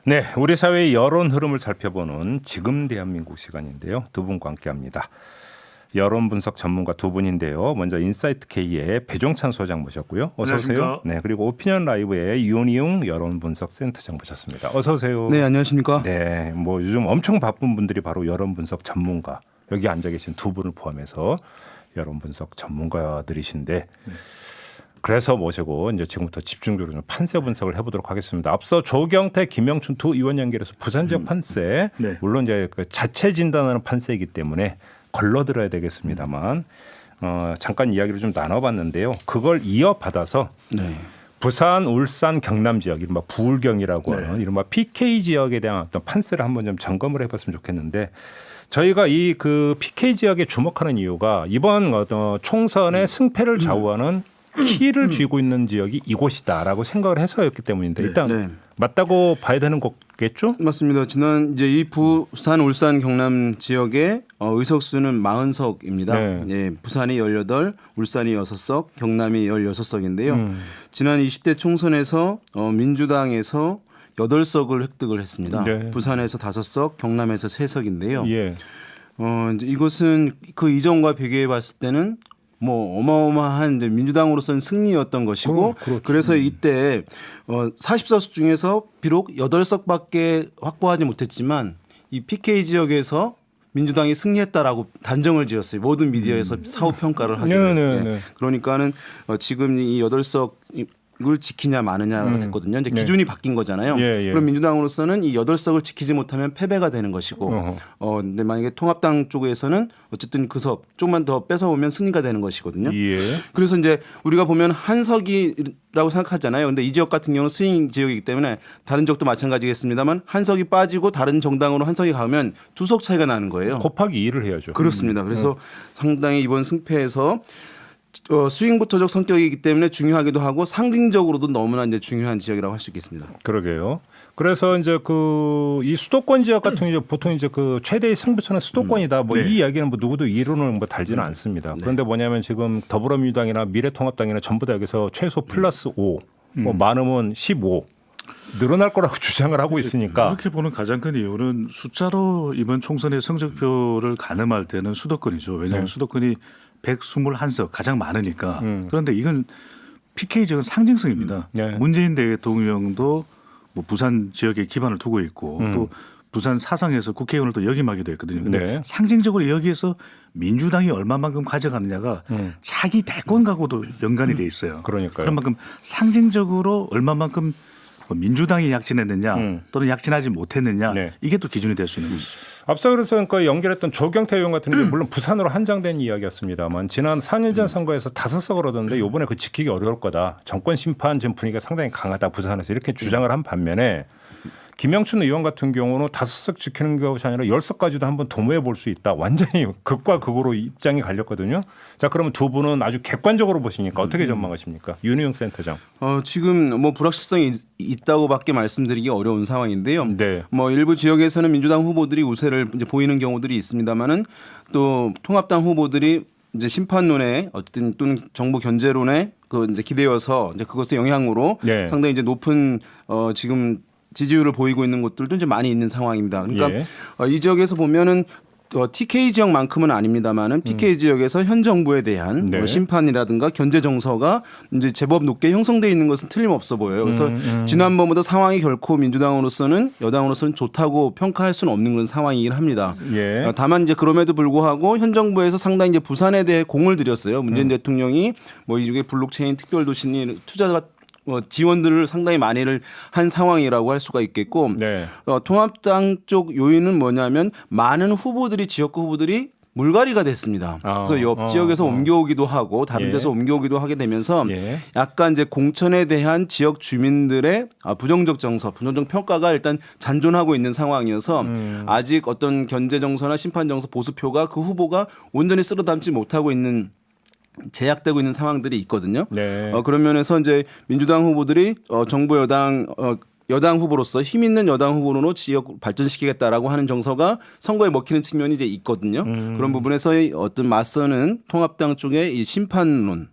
네, 우리 사회의 여론 흐름을 살펴보는 지금 대한민국 시간인데요. 두 분과 함께합니다. 여론 분석 전문가 두 분인데요. 먼저 인사이트 K의 배종찬 소장 모셨고요. 어서 오세요. 네, 그리고 오피니언 라이브의 윤희웅 여론 분석 센터장 모셨습니다. 어서 오세요. 네, 안녕하십니까? 네, 뭐 요즘 엄청 바쁜 분들이 바로 여론 분석 전문가 여기 앉아 계신 두 분을 포함해서 여론 분석 전문가들이신데. 그래서 모시고 이제 지금부터 집중적으로 좀 판세 분석을 해보도록 하겠습니다. 앞서 조경태, 김영춘 두 의원 연결해서 부산 지역 판세, 네. 물론 이제 그 자체 진단하는 판세이기 때문에 걸러들어야 되겠습니다만 잠깐 이야기를 좀 나눠봤는데요. 그걸 이어받아서 네. 부산, 울산, 경남 지역, 이른바 부울경이라고 하는 이른바 PK 지역에 대한 어떤 판세를 한번 좀 점검을 해봤으면 좋겠는데. 저희가 이 그 PK 지역에 주목하는 이유가 이번 총선의 승패를 좌우하는 키를 쥐고 있는 지역이 이곳이다라고 생각을 해서였기 때문인데 일단 네. 맞다고 봐야 되는 거겠죠? 맞습니다. 지난 이제 이 부산, 울산, 경남 지역의 의석수는 40석입니다. 예, 부산이 18, 울산이 6석, 경남이 16석인데요. 지난 20대 총선에서 민주당에서 8석을 획득을 했습니다. 네. 부산에서 5석, 경남에서 3석인데요. 예. 이제 이것은 그 이전과 비교해 봤을 때는 뭐 어마어마한 이제 민주당으로서는 승리였던 것이고 그렇죠. 그래서 이때 40석 중에서 비록 8석밖에 확보하지 못했지만 이 PK 지역에서 민주당이 승리했다라고 단정을 지었어요. 모든 미디어에서 사후 평가를 하게 됐는데 그러니까는 지금 이 8석 을 지키냐 마느냐가 됐거든요. 이제 기준이 바뀐 거잖아요. 그럼 민주당으로서는 이 8석을 지키지 못하면 패배가 되는 것이고, 근데 만약에 통합당 쪽에서는 어쨌든 그 석 조금만 더 뺏어오면 승리가 되는 것이거든요. 그래서 이제 우리가 보면 한 석이라고 생각하잖아요. 근데 이 지역 같은 경우는 스윙 지역이기 때문에 다른 지역도 마찬가지겠습니다만 한 석이 빠지고 다른 정당으로 한 석이 가면 2석 차이가 나는 거예요. 곱하기 2를 해야죠. 그렇습니다. 그래서 상당히 이번 승패에서 스윙부터적 성격이기 때문에 중요하기도 하고 상징적으로도 너무나 이제 중요한 지역이라고 할 수 있겠습니다. 그러게요. 그래서 이제 그 이 수도권 지역 같은 경우 보통 이제 그 최대의 승부처는 수도권이다. 뭐 이 이야기는 뭐 누구도 이론을 뭐 달지는 않습니다. 그런데 뭐냐면 지금 더불어민주당이나 미래통합당이나 전부 다 여기서 최소 플러스 5, 뭐 많으면 15. 늘어날 거라고 주장을 하고 있으니까 그렇게 보는 가장 큰 이유는 숫자로 이번 총선의 성적표를 가늠할 때는 수도권이죠. 왜냐하면 수도권이 121석 가장 많으니까. 그런데 이건 PK 지역은 상징성입니다. 문재인 대통령도 뭐 부산 지역에 기반을 두고 있고 또 부산 사상에서 국회의원을 또 역임하기도 했거든요. 근데 상징적으로 여기에서 민주당이 얼마만큼 가져가느냐가 차기 대권하고도 연관이 돼 있어요. 그러니까요. 그런 만큼 상징적으로 얼마만큼 민주당이 약진했느냐 또는 약진하지 못했느냐 이게 또 기준이 될 수 있는 거죠. 앞서 그래서 그 연결했던 조경태 의원 같은 경우 물론 부산으로 한정된 이야기였습니다만 지난 4년 전 선거에서 5석을 얻었는데 이번에 그 지키기 어려울 거다. 정권 심판 지금 분위기가 상당히 강하다 부산에서 이렇게 주장을 한 반면에 김영춘 의원 같은 경우는 5석 지키는 것이 아니라 10석까지도 한번 도모해 볼 수 있다. 완전히 극과 극으로 입장이 갈렸거든요. 자, 그러면 두 분은 아주 객관적으로 보시니까 어떻게 전망하십니까? 윤희용 센터장. 지금 뭐 불확실성이 있다고밖에 말씀드리기 어려운 상황인데요. 뭐 일부 지역에서는 민주당 후보들이 우세를 이제 보이는 경우들이 있습니다만은 또 통합당 후보들이 이제 심판론에 어쨌든 또는 정부 견제론에 그 이제 기대어서 이제 그것의 영향으로 상당히 이제 높은 지금 지지율을 보이고 있는 곳들도 이제 많이 있는 상황입니다. 그러니까 이 지역에서 보면은 TK 지역만큼은 아닙니다만은 PK 지역에서 현 정부에 대한 심판이라든가 견제 정서가 이제 제법 높게 형성되어 있는 것은 틀림없어 보여요. 그래서 지난번보다 상황이 결코 민주당으로서는 여당으로서는 좋다고 평가할 수는 없는 그런 상황이긴 합니다. 다만 이제 그럼에도 불구하고 현 정부에서 상당히 이제 부산에 대해 공을 들였어요. 문재인 대통령이 뭐 이쪽에 블록체인 특별도시 투자가 지원들을 상당히 많이를 한 상황이라고 할 수가 있겠고 통합당 쪽 요인은 뭐냐면 많은 후보들이 지역구 후보들이 물갈이가 됐습니다. 그래서 옆 지역에서 옮겨오기도 하고 다른 데서 옮겨오기도 하게 되면서 약간 이제 공천에 대한 지역 주민들의 부정적 정서, 부정적 평가가 일단 잔존하고 있는 상황이어서 아직 어떤 견제 정서나 심판 정서 보수표가 그 후보가 온전히 쓸어 담지 못하고 있는 제약되고 있는 상황들이 있거든요. 그런 면에서 이제 민주당 후보들이 정부 여당 후보로서 힘 있는 여당 후보로 지역 발전시키겠다라고 하는 정서가 선거에 먹히는 측면이 이제 있거든요. 그런 부분에서의 어떤 맞서는 통합당 쪽의 이 심판론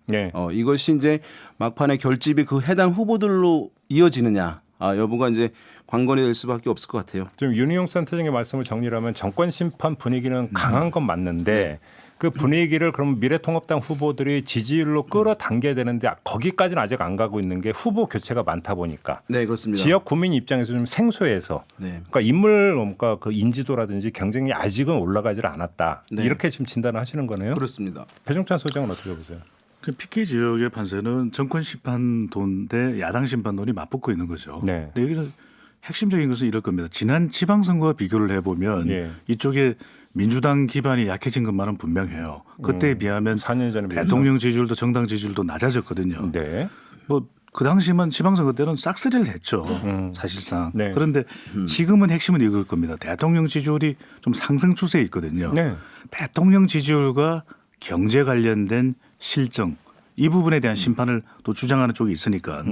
이것이 이제 막판에 결집이 그 해당 후보들로 이어지느냐. 여부가 이제 관건이 될 수밖에 없을 것 같아요. 지금 윤희용 센터장의 말씀을 정리하면 정권 심판 분위기는 강한 건 맞는데 그 분위기를 그럼 미래통합당 후보들이 지지율로 끌어당겨야 되는데 거기까지는 아직 안 가고 있는 게 후보 교체가 많다 보니까. 네, 그렇습니다. 지역 구민 입장에서 좀 생소해서 그러니까 인물 그러니까 그 인지도라든지 경쟁이 아직은 올라가질 않았다. 이렇게 지금 진단을 하시는 거네요. 그렇습니다. 배종찬 소장은 어떻게 보세요? 그 PK 지역의 판세는 정권 심판돈 대 야당 심판돈이 맞붙고 있는 거죠. 네. 근데 여기서 핵심적인 것은 이럴 겁니다. 지난 지방선거와 비교를 해보면 이쪽에 민주당 기반이 약해진 것만은 분명해요. 그때에 비하면 4년 전에 대통령 지지율도 정당 지지율도 낮아졌거든요. 네. 뭐 그 당시만 지방선거 때는 싹쓸이를 했죠. 사실상. 네. 그런데 지금은 핵심은 이걸 겁니다. 대통령 지지율이 좀 상승 추세에 있거든요. 네. 대통령 지지율과 경제 관련된 실정 이 부분에 대한 심판을 또 주장하는 쪽이 있으니까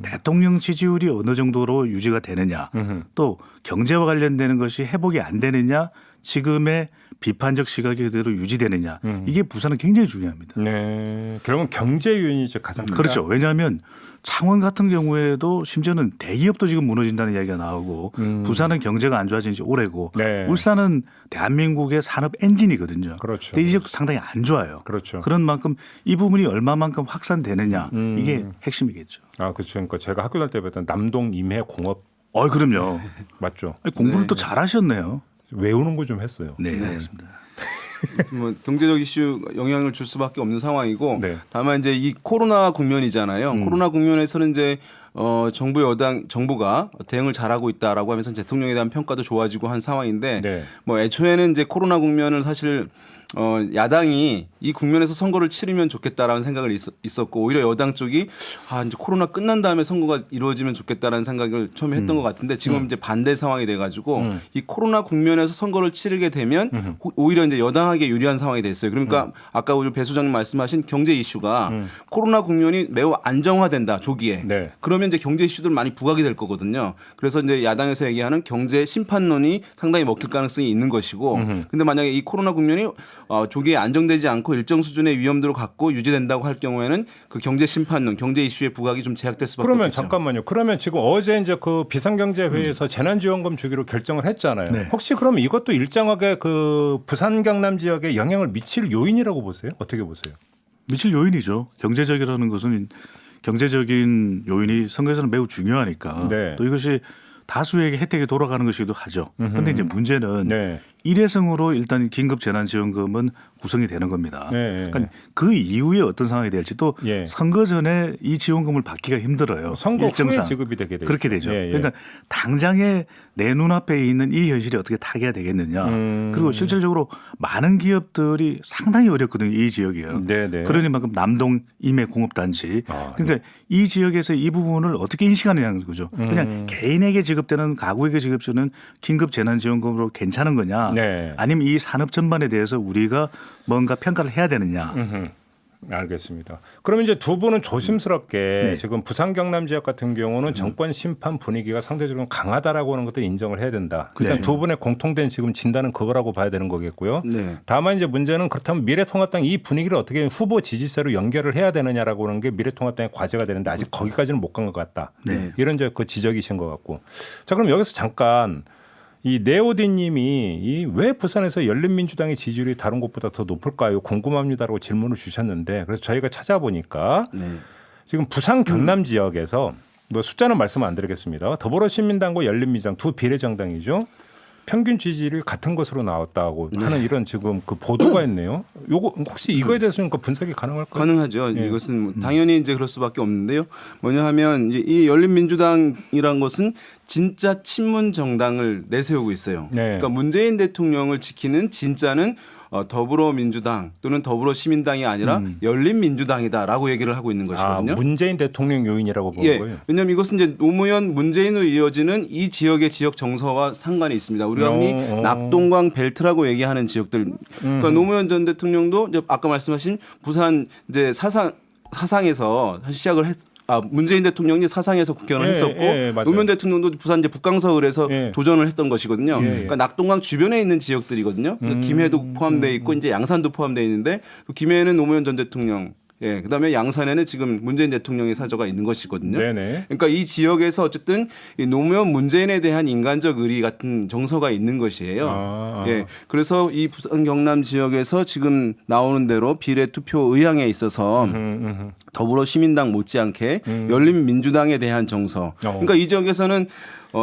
대통령 지지율이 어느 정도로 유지가 되느냐 또 경제와 관련되는 것이 회복이 안 되느냐 지금의 비판적 시각이 그대로 유지되느냐 이게 부산은 굉장히 중요합니다. 네. 그러면 경제 요인이 가장 크다. 그렇죠. 왜냐하면 창원 같은 경우에도 심지어는 대기업도 지금 무너진다는 이야기가 나오고 부산은 경제가 안 좋아진 지 오래고 울산은 대한민국의 산업 엔진이거든요. 그렇죠. 근데 이 지역도 상당히 안 좋아요. 그렇죠. 그런 만큼 이 부분이 얼마만큼 확산되느냐 이게 핵심이겠죠. 아, 그렇죠. 그러니까 제가 학교 다닐 때 배웠던 남동 임해 공업 그럼요. 맞죠. 아니, 공부를 또 잘하셨네요. 외우는 거 좀 했어요. 네, 알겠습니다. 뭐 경제적 이슈 영향을 줄 수밖에 없는 상황이고 네. 다만 이제 이 코로나 국면이잖아요. 코로나 국면에서는 이제 정부가 대응을 잘하고 있다라고 하면서 대통령에 대한 평가도 좋아지고 한 상황인데 뭐 애초에는 이제 코로나 국면을 사실 야당이 이 국면에서 선거를 치르면 좋겠다라는 생각을 있었고 오히려 여당 쪽이 이제 코로나 끝난 다음에 선거가 이루어지면 좋겠다라는 생각을 처음에 했던 것 같은데 지금 이제 반대 상황이 돼가지고 이 코로나 국면에서 선거를 치르게 되면 오히려 이제 여당에게 유리한 상황이 됐어요. 그러니까 아까 우리 배 소장님 말씀하신 경제 이슈가 코로나 국면이 매우 안정화된다 조기에. 그러면 이제 경제 이슈들 많이 부각이 될 거거든요. 그래서 이제 야당에서 얘기하는 경제 심판론이 상당히 먹힐 가능성이 있는 것이고, 근데 만약에 이 코로나 국면이 조기에 안정되지 않고 일정 수준의 위험도를 갖고 유지된다고 할 경우에는 그 경제 심판론, 경제 이슈의 부각이 좀 제약될 수밖에 그러면 없겠죠. 잠깐만요. 그러면 지금 어제 이제 그 비상경제회의에서 재난지원금 주기로 결정을 했잖아요. 혹시 그럼 이것도 일정하게 그 부산 경남 지역에 영향을 미칠 요인이라고 보세요? 어떻게 보세요? 미칠 요인이죠. 경제적이라는 것은 경제적인 요인이 선거에서는 매우 중요하니까 또 이것이 다수에게 혜택이 돌아가는 것이기도 하죠. 그런데 이제 문제는 일회성으로 일단 긴급 재난지원금은 구성이 되는 겁니다. 그러니까 그 이후에 어떤 상황이 될지 또 선거 전에 이 지원금을 받기가 힘들어요. 선거 일정상. 후에 지급이 되게 되죠. 그렇게 되죠. 그러니까 당장에 내 눈앞에 있는 이 현실이 어떻게 타개가 되겠느냐. 그리고 실질적으로 많은 기업들이 상당히 어렵거든요. 이 지역이요. 그러니만큼 남동 임해 공업단지. 그러니까 이 지역에서 이 부분을 어떻게 인식하느냐는 거죠. 그냥 개인에게 지급되는 가구에게 지급되는 긴급 재난지원금으로 괜찮은 거냐. 아니면 이 산업 전반에 대해서 우리가 뭔가 평가를 해야 되느냐. 알겠습니다. 그럼 이제 두 분은 조심스럽게 지금 부산 경남 지역 같은 경우는 정권 심판 분위기가 상대적으로 강하다라고 하는 것도 인정을 해야 된다. 일단 두 분의 공통된 지금 진단은 그거라고 봐야 되는 거겠고요. 다만 이제 문제는 그렇다면 미래통합당 이 분위기를 어떻게 후보 지지세로 연결을 해야 되느냐라고 하는 게 미래통합당의 과제가 되는데 아직 거기까지는 못 간 것 같다. 이런 이제 그 지적이신 것 같고. 자, 그럼 여기서 잠깐 이 네오디님이 왜 부산에서 열린민주당의 지지율이 다른 곳보다 더 높을까요? 궁금합니다라고 질문을 주셨는데 그래서 저희가 찾아보니까 지금 부산 경남 지역에서 뭐 숫자는 말씀 안 드리겠습니다. 더불어시민당과 열린민주당 두 비례정당이죠. 평균 지지율이 같은 것으로 나왔다고 하는 이런 지금 그 보도가 있네요. 요거 혹시 이거에 대해서는 그 분석이 가능할까요? 가능하죠. 이것은 뭐 당연히 이제 그럴 수밖에 없는데요. 뭐냐 하면 이제 이 열린민주당이란 것은 진짜 친문 정당을 내세우고 있어요. 그러니까 문재인 대통령을 지키는 진짜는 더불어민주당 또는 더불어시민당이 아니라 열린민주당이다라고 얘기를 하고 있는 것이거든요. 문재인 대통령 요인이라고 보는 거예요. 왜냐하면 이것은 이제 노무현 문재인으로 이어지는 이 지역의 지역 정서와 상관이 있습니다. 우리가 흔히 낙동강 벨트라고 얘기하는 지역들. 그러니까 노무현 전 대통령도 이제 아까 말씀하신 부산 이제 사상에서 시작을 문재인 대통령이 사상에서 국회의원을 했었고 노무현 대통령도 부산 이제 북강서을에서 도전을 했던 것이거든요. 그러니까 낙동강 주변에 있는 지역들이거든요. 김해도 포함되어 있고 이제 양산도 포함되어 있는데 김해에는 노무현 전 대통령 예, 그다음에 양산에는 지금 문재인 대통령의 사저가 있는 것이거든요. 네네. 그러니까 이 지역에서 어쨌든 이 노무현 문재인에 대한 인간적 의리 같은 정서가 있는 것이에요. 예, 그래서 이 부산 경남 지역에서 지금 나오는 대로 비례 투표 의향에 있어서 더불어시민당 못지않게 열린민주당에 대한 정서. 그러니까 이 지역에서는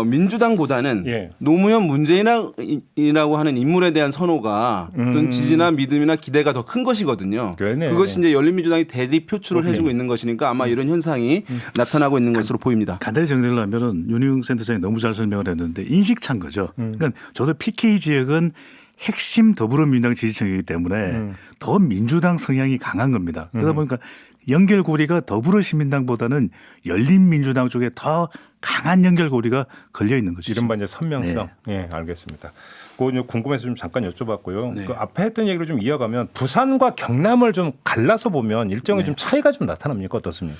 민주당보다는 예. 노무현 문재인이라고 하는 인물에 대한 선호가 어떤 지지나 믿음이나 기대가 더 큰 것이거든요. 그러네. 그것이 이제 열린민주당이 대립 표출을 해주고 있는 것이니까 아마 이런 현상이 나타나고 있는 것으로 보입니다. 간단히 정리를 하면은 윤희용 센터장이 너무 잘 설명을 했는데 인식차인 거죠. 그러니까 저도 PK 지역은 핵심 더불어민주당 지지층이기 때문에 더 민주당 성향이 강한 겁니다. 그러다 보니까 연결고리가 더불어시민당보다는 열린민주당 쪽에 더 강한 연결고리가 걸려 있는 것이죠. 이른바 이제 선명성. 네, 알겠습니다. 그거 궁금해서 좀 잠깐 여쭤봤고요. 네. 그 앞에 했던 얘기를 좀 이어가면 부산과 경남을 좀 갈라서 보면 일정의 좀 차이가 좀 나타납니까? 어떻습니까?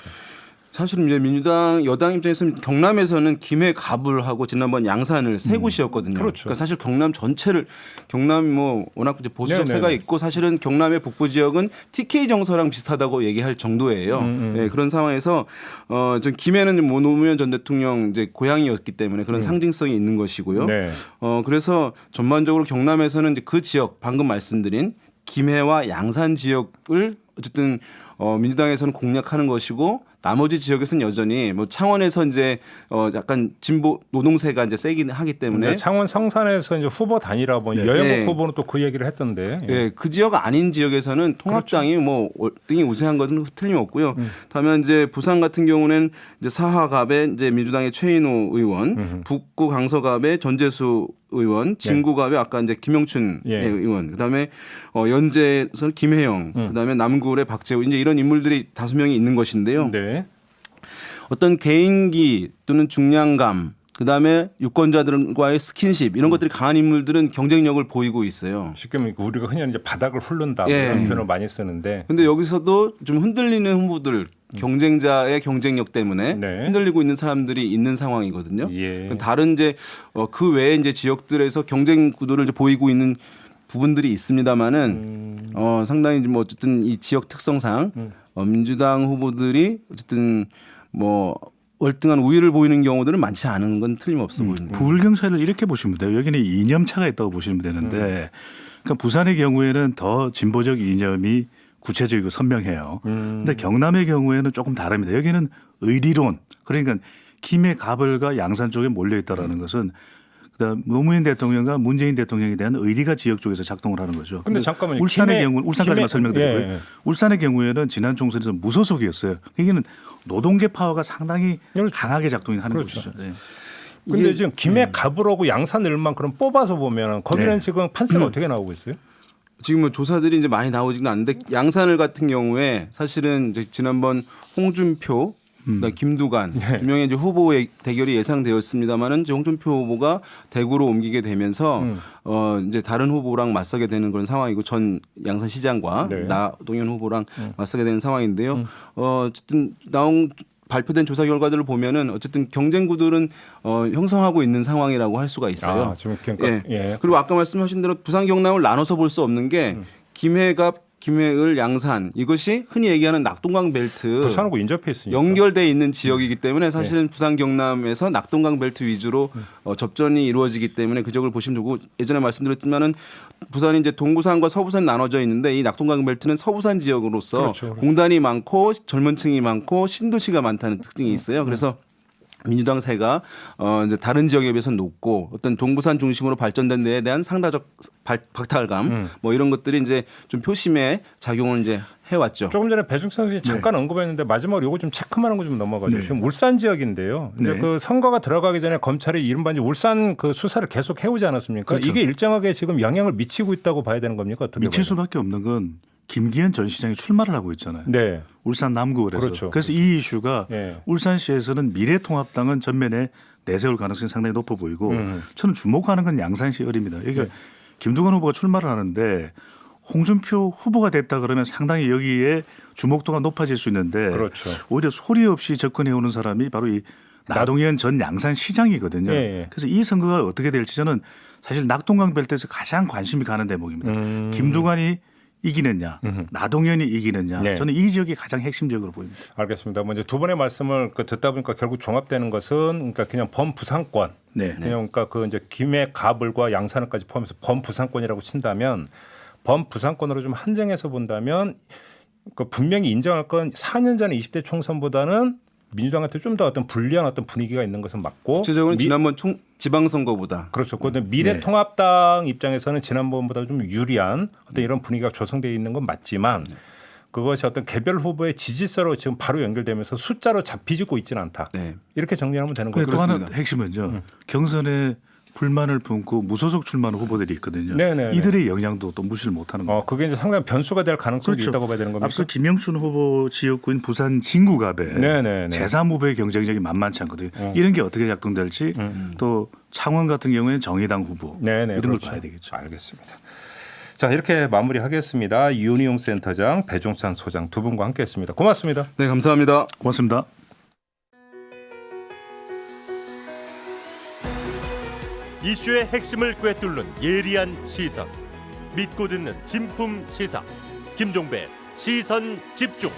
사실은 이제 민주당 여당 입장에서는 경남에서는 김해 갑을 하고 지난번 양산을 세 곳이었거든요. 그렇죠. 그러니까 사실 경남 전체를 경남이 뭐 워낙 이제 보수 네네네. 정세가 있고 사실은 경남의 북부 지역은 TK 정서랑 비슷하다고 얘기할 정도예요. 네, 그런 상황에서 전 김해는 뭐 노무현 전 대통령 이제 고향이었기 때문에 그런 상징성이 있는 것이고요. 네. 그래서 전반적으로 경남에서는 이제 그 지역 방금 말씀드린 김해와 양산 지역을 어쨌든 민주당에서는 공략하는 것이고 나머지 지역에서는 여전히 뭐 창원에서 이제 약간 진보 노동세가 이제 세긴 하기 때문에 창원 성산에서 이제 후보 단일화 뭐 여영국 네. 후보는 또 그 얘기를 했던데. 예, 그 지역 아닌 지역에서는 통합당이 그렇죠. 뭐 등이 우세한 것은 틀림없고요. 다만 이제 부산 같은 경우는 이제 사하갑에 이제 민주당의 최인호 의원, 북구 강서갑에 전재수 의원, 진구갑에 아까 이제 김영춘 예. 의원, 그다음에 연제에서는 김혜영, 그다음에 남구의 박재우 이제 이런 인물들이 5명이 있는 것인데요. 네. 어떤 개인기 또는 중량감 그다음에 유권자들과의 스킨십 이런 것들이 강한 인물들은 경쟁력을 보이고 있어요. 쉽게 말하면 우리가 흔히 이제 바닥을 훑는다 예. 이런 표현을 많이 쓰는데. 근데 여기서도 좀 흔들리는 후보들 경쟁자의 경쟁력 때문에 네. 흔들리고 있는 사람들이 있는 상황이거든요. 예. 다른 이제 그 외에 이제 지역들에서 경쟁 구도를 이제 보이고 있는 부분들이 있습니다만은 상당히 뭐 어쨌든 이 지역 특성상 민주당 후보들이 어쨌든 뭐 월등한 우위를 보이는 경우들은 많지 않은 건 틀림없어 보입니다. 부울경사를 이렇게 보시면 돼요. 여기는 이념차가 있다고 보시면 되는데 그러니까 부산의 경우에는 더 진보적 이념이 구체적이고 선명해요. 그런데 경남의 경우에는 조금 다릅니다. 여기는 의리론 그러니까 김해 가벌과 양산 쪽에 몰려 있다라는 것은 그다음 노무현 대통령과 문재인 대통령에 대한 의리가 지역 쪽에서 작동을 하는 거죠. 근데 잠깐만요. 울산의 경우 울산까지만 설명드리고요. 예. 울산의 경우에는 지난 총선에서 무소속이었어요. 여기는 노동계 파워가 상당히 강하게 작동하는 그렇죠. 곳이죠. 네. 근데 지금 김해 갑으로고 양산 을만 그럼 뽑아서 보면 거기는 네. 지금 판세가 어떻게 나오고 있어요? 지금 뭐 조사들이 이제 많이 나오지는 않는데 양산을 같은 경우에 사실은 이제 지난번 홍준표 그다음에 김두관 두 명의 이제 후보의 대결이 예상되었습니다만은 홍준표 후보가 대구로 옮기게 되면서 이제 다른 후보랑 맞서게 되는 그런 상황이고 전 양산시장과 네. 나동현 후보랑 맞서게 되는 상황인데요. 어쨌든 발표된 조사 결과들을 보면은 어쨌든 경쟁 구도는 형성하고 있는 상황이라고 할 수가 있어요. 아, 지금 그러니까 예. 그리고 아까 말씀하신 대로 부산 경남을 나눠서 볼 수 없는 게 김해갑 김해을 양산 이것이 흔히 얘기하는 낙동강 벨트 부산하고 인접해 있으니까. 연결돼 있는 지역이기 때문에 사실은 부산 경남에서 낙동강 벨트 위주로 접전이 이루어지기 때문에 그 지역을 보시면 되고 예전에 말씀드렸지만은 부산이 이제 동부산과 서부산 나눠져 있는데 이 낙동강 벨트는 서부산 지역으로서 그렇죠. 공단이 많고 젊은층이 많고 신도시가 많다는 특징이 있어요. 그래서 민주당세가 이제 다른 지역에 비해서 높고 어떤 동부산 중심으로 발전된 데에 대한 상대적 박탈감 뭐 이런 것들이 이제 좀 표심에 작용을 이제 해왔죠. 조금 전에 배중선 선생님이 잠깐 언급했는데 마지막으로 이거 좀 체크만 한 거 좀 넘어가죠. 지금 울산 지역인데요. 이제 네. 그 선거가 들어가기 전에 검찰이 이른바 이제 울산 그 수사를 계속 해오지 않았습니까? 그렇죠. 이게 일정하게 지금 영향을 미치고 있다고 봐야 되는 겁니까? 어떻게 미칠 봐요? 수밖에 없는 건 김기현 전 시장이 출마를 하고 있잖아요. 네. 울산 남구에서. 그렇죠. 그래서 이 이슈가 예. 울산시에서는 미래통합당은 전면에 내세울 가능성이 상당히 높아 보이고 저는 주목하는 건 양산시 을입니다. 여기가 김두관 후보가 출마를 하는데 홍준표 후보가 됐다 그러면 상당히 여기에 주목도가 높아질 수 있는데 그렇죠. 오히려 소리 없이 접근해 오는 사람이 바로 이 나동현 전 양산시장이거든요. 예. 그래서 이 선거가 어떻게 될지 저는 사실 낙동강 벨트에서 가장 관심이 가는 대목입니다. 김두관이 이기느냐, 나동현이 이기느냐, 네. 저는 이 지역이 가장 핵심적으로 보입니다. 알겠습니다. 먼저 두 분의 말씀을 듣다 보니까 결국 종합되는 것은 그러니까 그냥 범부상권, 네. 그냥 그러니까 그 이제 김해 가불과 양산을까지 포함해서 범부상권이라고 친다면 범부상권으로 좀 한정해서 본다면 그 분명히 인정할 건 4년 전에 20대 총선보다는 민주당한테 좀 더 어떤 불리한 어떤 분위기가 있는 것은 맞고 구체적으로 지난번 지방선거보다 그렇죠. 그런데 미래통합당 입장에서는 지난번보다 좀 유리한 어떤 이런 분위기가 조성되어 있는 건 맞지만 그것이 어떤 개별 후보의 지지세로 지금 바로 연결되면서 숫자로 잡히지고 있지는 않다. 네. 이렇게 정리하면 되는 또 거죠. 하나 핵심은요. 경선에 불만을 품고 무소속 출마하는 후보들이 있거든요. 네네네. 이들의 영향도 또 무시를 못하는 거예요. 그게 이제 상당히 변수가 될 가능성이 그렇죠. 있다고 봐야 되는 겁니까? 앞서 김영춘 후보 지역구인 부산 진구갑에 네네네. 제3후보의 경쟁력이 만만치 않거든요. 이런 게 어떻게 작동될지 또 창원 같은 경우에는 정의당 후보 네네, 이런 그렇죠. 걸 봐야 되겠죠. 알겠습니다. 자, 이렇게 마무리하겠습니다. 윤희용 센터장, 배종찬 소장 두 분과 함께했습니다. 고맙습니다. 네, 감사합니다. 고맙습니다. 이슈의 핵심을 꿰뚫는 예리한 시선, 믿고 듣는 진품 시사 김종배 시선 집중.